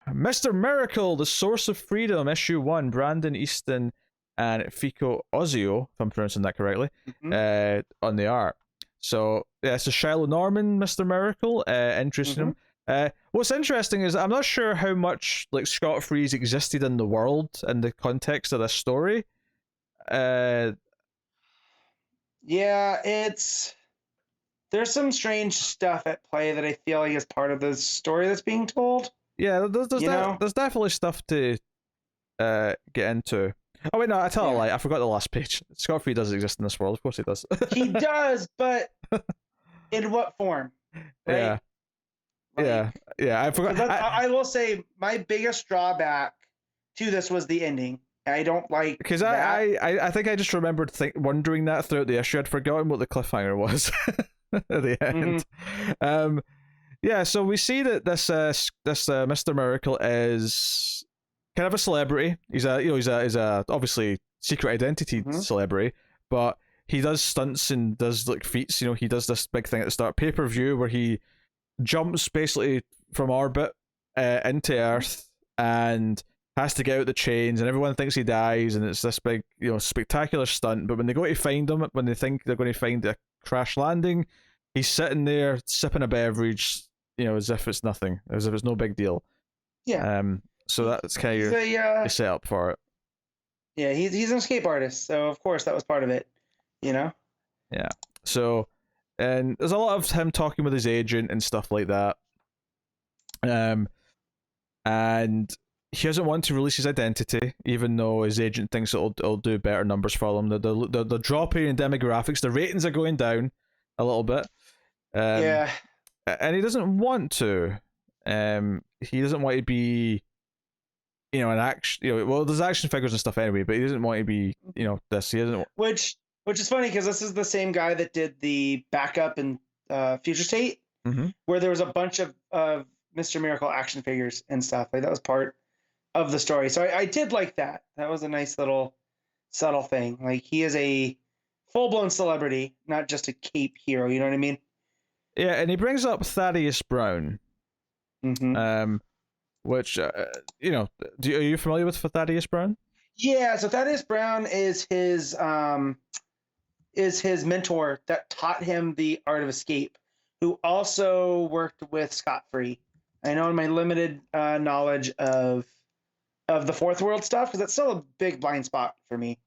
Mr. Miracle, The Source of Freedom, issue 1, Brandon Easton and Fico Ozio, if I'm pronouncing that correctly, on the art. So, yeah, it's a Shiloh Norman, Mr. Miracle, interesting him. What's interesting is I'm not sure how much like Scott Freeze existed in the world in the context of this story. Yeah, there's some strange stuff at play that I feel like is part of the story that's being told. Yeah, there's definitely stuff to get into. Oh wait, no, I tell a lie. I forgot the last page. Scott Free does exist in this world. Of course he does. He does, but in what form? Right? Yeah. Yeah. I forgot. I will say my biggest drawback to this was the ending. I don't like because I think I just remembered wondering that throughout the issue. I'd forgotten what the cliffhanger was at the end. Yeah, so we see that this Mr. Miracle is kind of a celebrity. He's a obviously secret identity celebrity, but he does stunts and does like feats. He does this big thing at the start, pay-per-view, where he jumps basically from orbit into Earth and has to get out the chains, and everyone thinks he dies, and it's this big, spectacular stunt. But when they go to find him, when they think they're going to find a crash landing, he's sitting there sipping a beverage, as if it's nothing, as if it's no big deal. Yeah. So that's kind of the setup for it. Yeah, he's an escape artist, so of course that was part of it. Yeah. So, and there's a lot of him talking with his agent and stuff like that. And he doesn't want to release his identity, even though his agent thinks it'll do better numbers for him. The dropping in demographics, the ratings are going down a little bit. And he doesn't want to. He doesn't want to be, an action. Well, there's action figures and stuff anyway, but he doesn't want to be, this. He doesn't. Which is funny because this is the same guy that did the backup in Future State, where there was a bunch of Mr. Miracle action figures and stuff. Like that was part of the story. So I did like that. That was a nice little subtle thing. Like he is a full-blown celebrity, not just a cape hero. You know what I mean? Yeah, and he brings up Thaddeus Brown. Which, are you familiar with Thaddeus Brown? Yeah, so Thaddeus Brown is his mentor that taught him the art of escape, who also worked with Scott Free. I know in my limited knowledge of the Fourth World stuff, because that's still a big blind spot for me.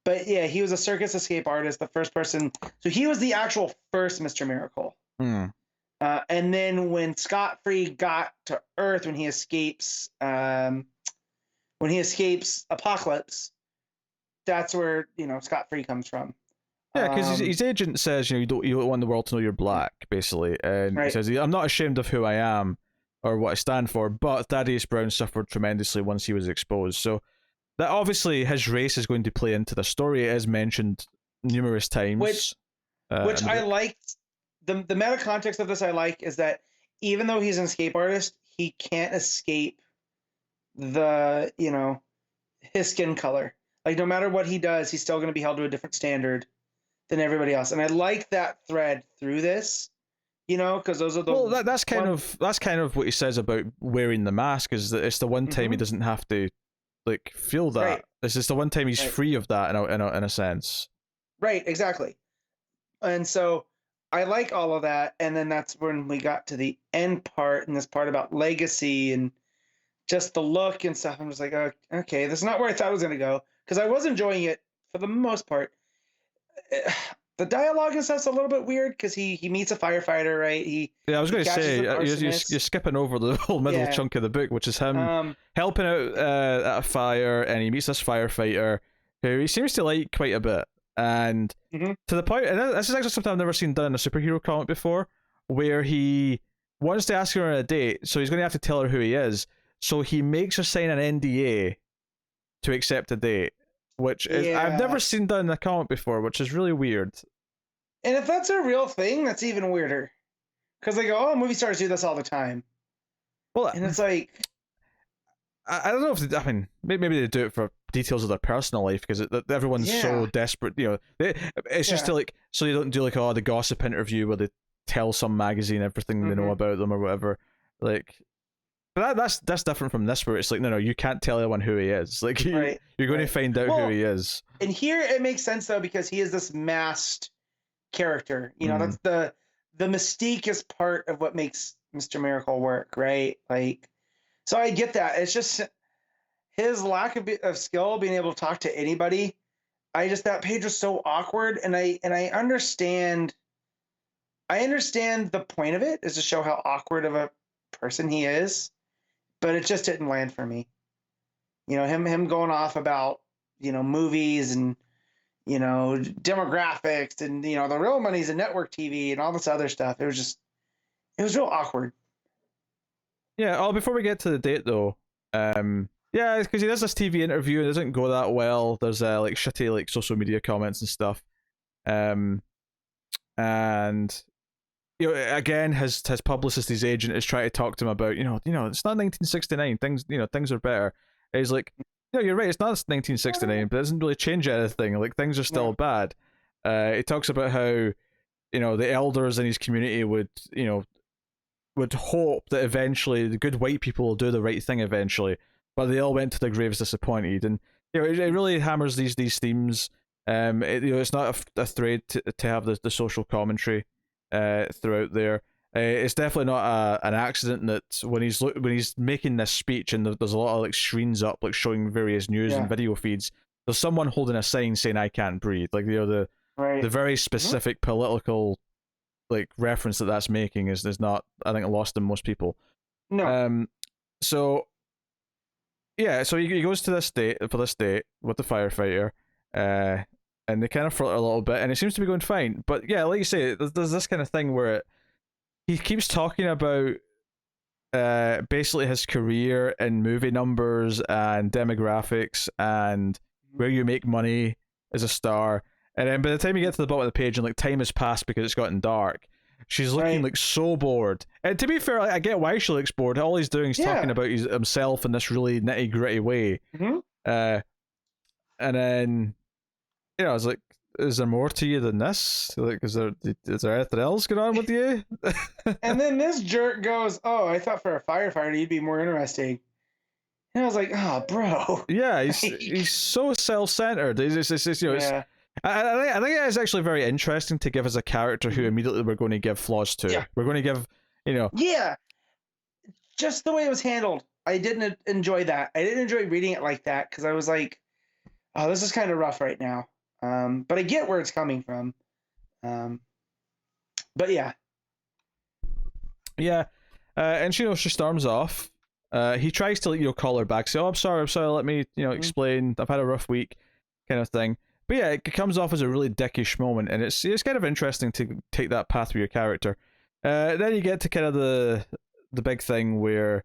But yeah, he was a circus escape artist, the first person. So he was the actual first Mr. Miracle. And then when Scott Free got to Earth, when he escapes Apocalypse, that's where Scott Free comes from. Yeah, because his agent says you don't want the world to know you're black, basically, and he says I'm not ashamed of who I am or what I stand for, but Thaddeus Brown suffered tremendously once he was exposed. So that obviously his race is going to play into the story. It is mentioned numerous times, which I liked. The meta context of this I like is that even though he's an escape artist, he can't escape the his skin color. Like no matter what he does, he's still going to be held to a different standard than everybody else. And I like that thread through this, because those are the that's kind of what he says about wearing the mask, is that it's the one time he doesn't have to like feel that. Right. It's just the one time he's free of that in a sense. Right, exactly. And so I like all of that, and then that's when we got to the end part, and this part about legacy and just the look and stuff. I'm just like, oh, okay, this is not where I thought it was going to go, because I was enjoying it for the most part. The dialogue and stuff's a little bit weird, because he meets a firefighter, right? I was going to say, you're skipping over the whole middle chunk of the book, which is him helping out at a fire, and he meets this firefighter who he seems to like quite a bit. And to the point, and this is actually something I've never seen done in a superhero comic before, where he wants to ask her on a date, so he's going to have to tell her who he is. So he makes her sign an NDA to accept a date, which is I've never seen done in a comic before, which is really weird. And if that's a real thing, that's even weirder. Because they go, oh, movie stars do this all the time. Well, and it's like, I don't know if maybe they do it for details of their personal life, because everyone's so desperate. It's just to like, so they don't do like the gossip interview where they tell some magazine everything they know about them or whatever. Like, But that's different from this, where it's like, no, you can't tell anyone who he is. Like, Right. you're going to find out who he is. And here it makes sense though, because he is this masked character. You know, that's the mystique is part of what makes Mr. Miracle work, right? Like, so I get that. It's just his lack of skill being able to talk to anybody. That page was so awkward, and I understand. I understand the point of it is to show how awkward of a person he is, but it just didn't land for me. You know, him going off about, you know, movies and, you know, demographics and, you know, the real money's in network TV and all this other stuff. It was real awkward. Yeah. Oh, before we get to the date though, yeah, because he does this TV interview and it doesn't go that well. There's like shitty like social media comments and stuff, and you know, again, his publicist, his agent, is trying to talk to him about, you know, it's not 1969. Things are better. And he's like, no, you're right. It's not 1969, but it doesn't really change anything. Like, things are still bad. He talks about how, you know, the elders in his community would hope that eventually the good white people will do the right thing eventually, but they all went to their graves disappointed. And, you know, it really hammers these themes. You know, it's not afraid to have the social commentary throughout there. It's definitely not an accident that when he's making this speech and there's a lot of like screens up like showing various news and video feeds, there's someone holding a sign saying "I can't breathe." Like, you know, the very specific political like reference that's making is not, I think, lost in most people. No. So yeah, so he goes to this date with the firefighter, and they kind of flirt a little bit, and it seems to be going fine. But yeah, like you say, there's this kind of thing where he keeps talking about basically his career and movie numbers and demographics and where you make money as a star. And then by the time you get to the bottom of the page and like time has passed because it's gotten dark, she's looking like so bored. And to be fair, I get why she looks bored. All he's doing is talking about himself in this really nitty gritty way. And then, you know, I was like, is there more to you than this? Like, is there anything else going on with you? And then this jerk goes, "Oh, I thought for a firefighter you'd be more interesting." And I was like, "Oh, bro." Yeah, he's so self-centered. It's, you know, I think it is actually very interesting to give as a character who immediately we're going to give flaws to. Yeah. We're going to give, you know. Yeah. Just the way it was handled. I didn't enjoy that. I didn't enjoy reading it like that because I was like, "Oh, this is kind of rough right now." But I get where it's coming from. But yeah. Yeah. And she storms off. He tries to, you know, call her back, say, "Oh, I'm sorry, let me, you know, explain. I've had a rough week," kind of thing. But yeah, it comes off as a really dickish moment, and it's kind of interesting to take that path with your character. Then you get to kind of the big thing where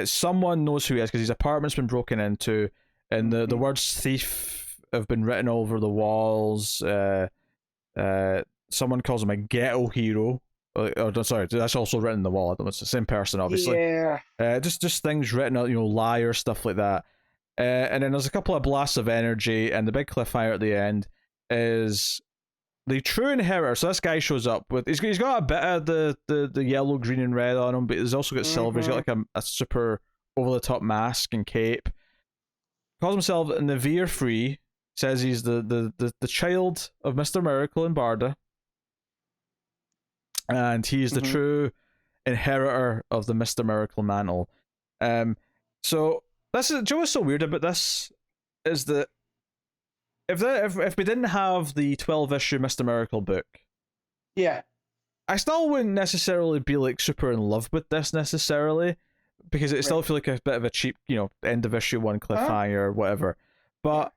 someone knows who he is because his apartment's been broken into, and the words "thief" have been written all over the walls. Someone calls him a ghetto hero. Sorry, that's also written on the wall. I don't know, it's the same person, obviously. Yeah. Just things written out, you know, liar, stuff like that. And then there's a couple of blasts of energy, and the big cliffhanger at the end is the true inheritor. So this guy shows up with he's got a bit of the yellow, green, and red on him, but he's also got silver. He's got like a super over the top mask and cape. Calls himself Navir Free. Says he's the child of Mr. Miracle and Barda, and he's the true inheritor of the Mr. Miracle mantle. So this is what's so weird about this is that if we didn't have the 12-issue Mr. Miracle book, I still wouldn't necessarily be like super in love with this necessarily, because it still feel like a bit of a cheap, you know, end of issue one cliffhanger or whatever. But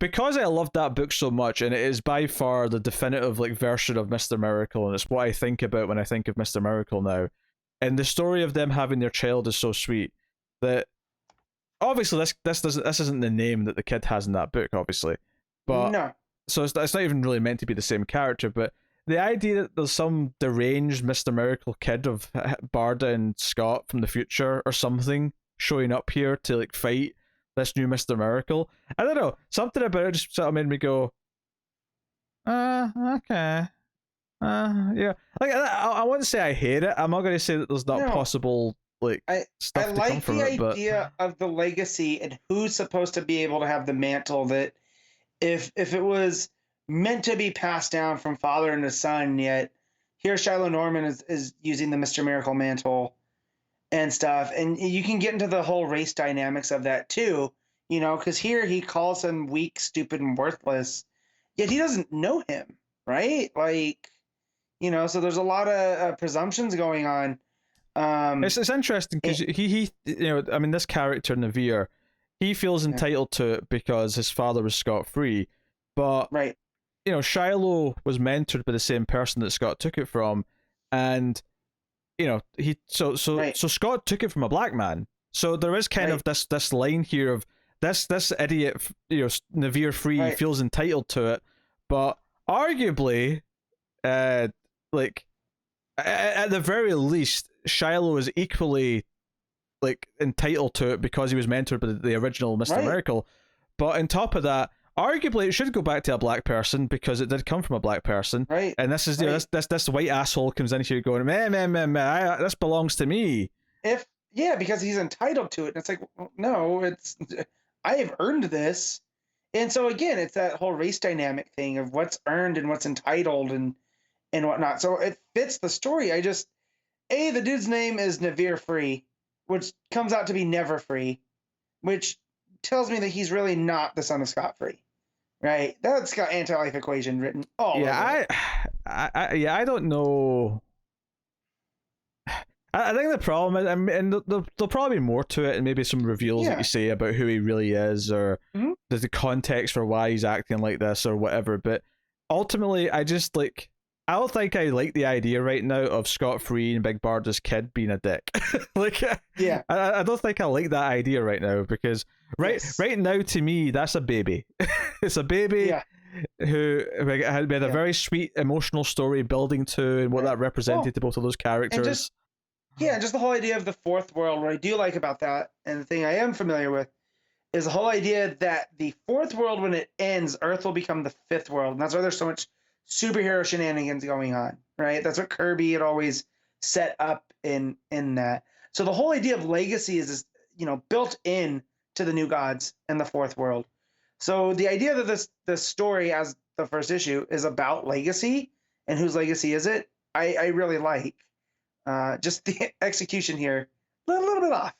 because I loved that book so much, and it is by far the definitive like version of Mr. Miracle, and it's what I think about when I think of Mr. Miracle now, and the story of them having their child is so sweet that obviously this isn't the name that the kid has in that book, obviously, but no. So it's not even really meant to be the same character, but the idea that there's some deranged Mr. Miracle kid of Barda and Scott from the future or something showing up here to like fight this new Mr. Miracle. I don't know. Something about it just sort of made me go, okay. Yeah. Like, I wouldn't say I hate it. I'm not going to say that there's not possible like I stuff to come like from the it, but idea of the legacy and who's supposed to be able to have the mantle. That if it was meant to be passed down from father to son, yet here Shiloh Norman is using the Mr. Miracle mantle and stuff, and you can get into the whole race dynamics of that too, because here he calls him weak, stupid, and worthless, yet he doesn't know him, right? Like, so there's a lot of presumptions going on. it's interesting because he I mean, this character Naveer, he feels entitled to it because his father was scot free, but right. Shiloh was mentored by the same person that Scott took it from, and so Scott took it from a black man. So there is kind of this line here of this idiot, Naveer Free feels entitled to it, but arguably, like at the very least, Shiloh is equally like entitled to it because he was mentored by the original Mr. Miracle. But on top of that, arguably it should go back to a black person because it did come from a black person. Right. And this is this white asshole comes in here going, man, this belongs to me. Because he's entitled to it. And it's like, no, I have earned this. And so again, it's that whole race dynamic thing of what's earned and what's entitled and whatnot. So it fits the story. The dude's name is Naveer Free, which comes out to be Never Free, which tells me that he's really not the son of Scott Free, right? That's got anti-life equation written all over it. I don't know. I think the problem is, and there'll probably be more to it, and maybe some reveals that you say about who he really is, or there's the context for why he's acting like this, or whatever. But ultimately, I don't think I like the idea right now of Scott Free and Big Barda's kid being a dick. I don't think I like that idea right now because right now to me that's a baby. It's a baby who had a very sweet emotional story building to, and what that represented to both of those characters. Just the whole idea of the fourth world. What I do like about that, and the thing I am familiar with, is the whole idea that the fourth world, when it ends, Earth will become the fifth world, and that's why there's so much superhero shenanigans going on, right? That's what Kirby had always set up in that. So the whole idea of legacy is built in to the New Gods and the fourth world. So the idea that this story, as the first issue, is about legacy and whose legacy is it, I really like. Just the execution here, a little bit off.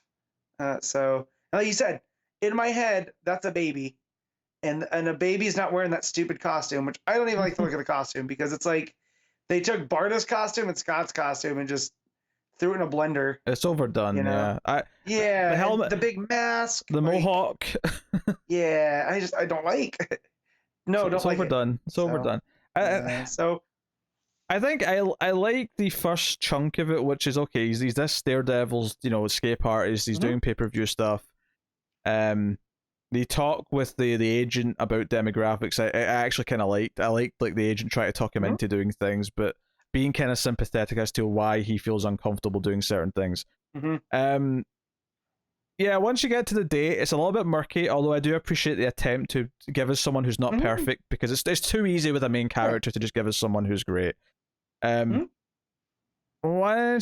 So like you said, in my head, that's a baby. And a baby's not wearing that stupid costume, which I don't even like to look at the costume, because it's like they took Barda's costume and Scott's costume and just threw it in a blender. It's overdone, The helmet, the big mask, the mohawk. I don't like. No, it's don't overdone. Like it. It's overdone. So I think I like the first chunk of it, which is okay. He's this Daredevil's, escape artist. He's doing pay-per-view stuff. They talk with the agent about demographics. I actually kind of liked. I liked like the agent trying to talk him into doing things, but being kind of sympathetic as to why he feels uncomfortable doing certain things. Once you get to the date, it's a little bit murky, although I do appreciate the attempt to give us someone who's not perfect, because it's too easy with a main character to just give us someone who's great. Once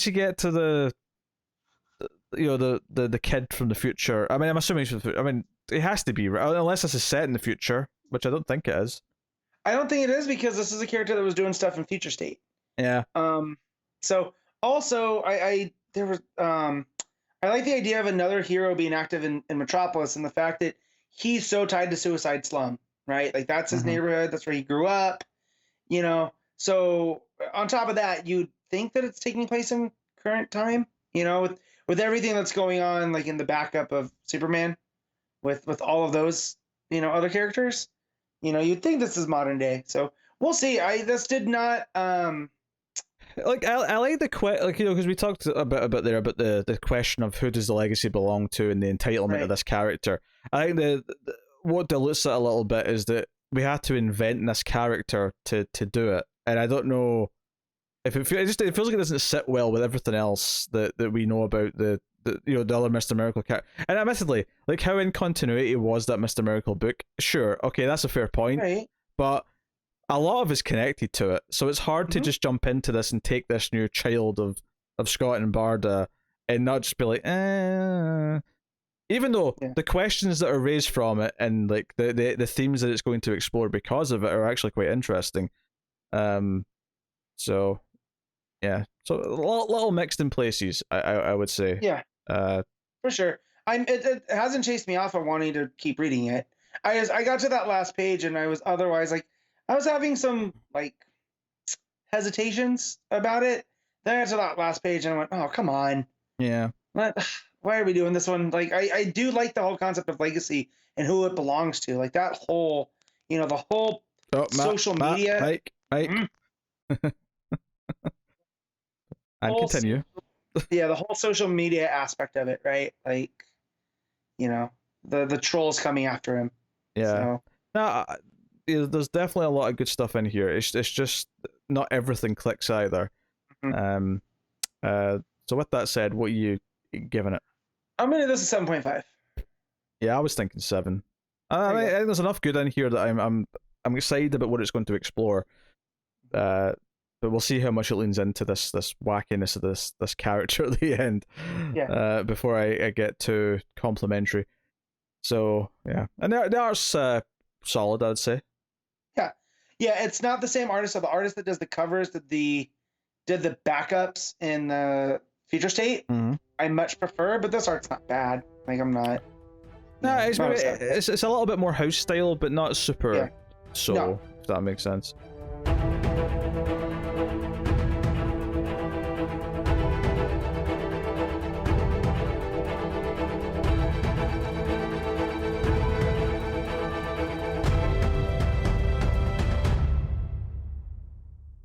you get to the kid from the future, I mean, I'm assuming it has to be, right? Unless this is set in the future, which I don't think it is. I don't think it is, because this is a character that was doing stuff in Future State. Yeah. So also I like the idea of another hero being active in Metropolis, and the fact that he's so tied to Suicide Slum, right? Like that's his neighborhood. That's where he grew up, So on top of that, you'd think that it's taking place in current time, with everything that's going on, like in the backup of Superman, with all of those, other characters, you'd think this is modern day. So we'll see. This did not. Like I like the because we talked a bit about the question of who does the legacy belong to and the entitlement of this character. I think what dilutes it a little bit is that we had to invent this character to do it, and I don't know if it feels like it doesn't sit well with everything else that we know about the other Mr. Miracle character. And admittedly, like how in continuity was that Mr. Miracle book? Sure, okay, that's a fair point, but a lot of it's connected to it, so it's hard to just jump into this and take this new child of Scott and Barda and not just be like, even though Yeah. the questions that are raised from it and like the themes that it's going to explore because of it are actually quite interesting. So yeah, so a little mixed in places, I would say. Yeah, Uh, for sure. It hasn't chased me off of wanting to keep reading it. I got to that last page and I was otherwise like I was having some like hesitations about it. Then I got to that last page and I went, oh come on. yeah. Why are we doing this one? Like I do like the whole concept of legacy and who it belongs to. Like that whole the whole Oh, social media. Mike. Mm. And whole, continue. Yeah, the whole social media aspect of it, right? Like, the trolls coming after him. Yeah. So. No, there's definitely a lot of good stuff in here. It's just not everything clicks either. Mm-hmm. So with that said, what are you giving it? I'm gonna this is 7.5. Yeah, I was thinking 7. I think there's enough good in here that I'm excited about what it's going to explore. But we'll see how much it leans into this wackiness of this character at the end. Yeah. Before I get too complimentary. So yeah, and the art's solid, I'd say. Yeah. It's not the same artist. So the artist that does the covers did the backups in the future state. Mm-hmm. I much prefer, but this art's not bad. Like I'm not. No, it's a little bit more house style, but not super. Yeah. So No. if that makes sense.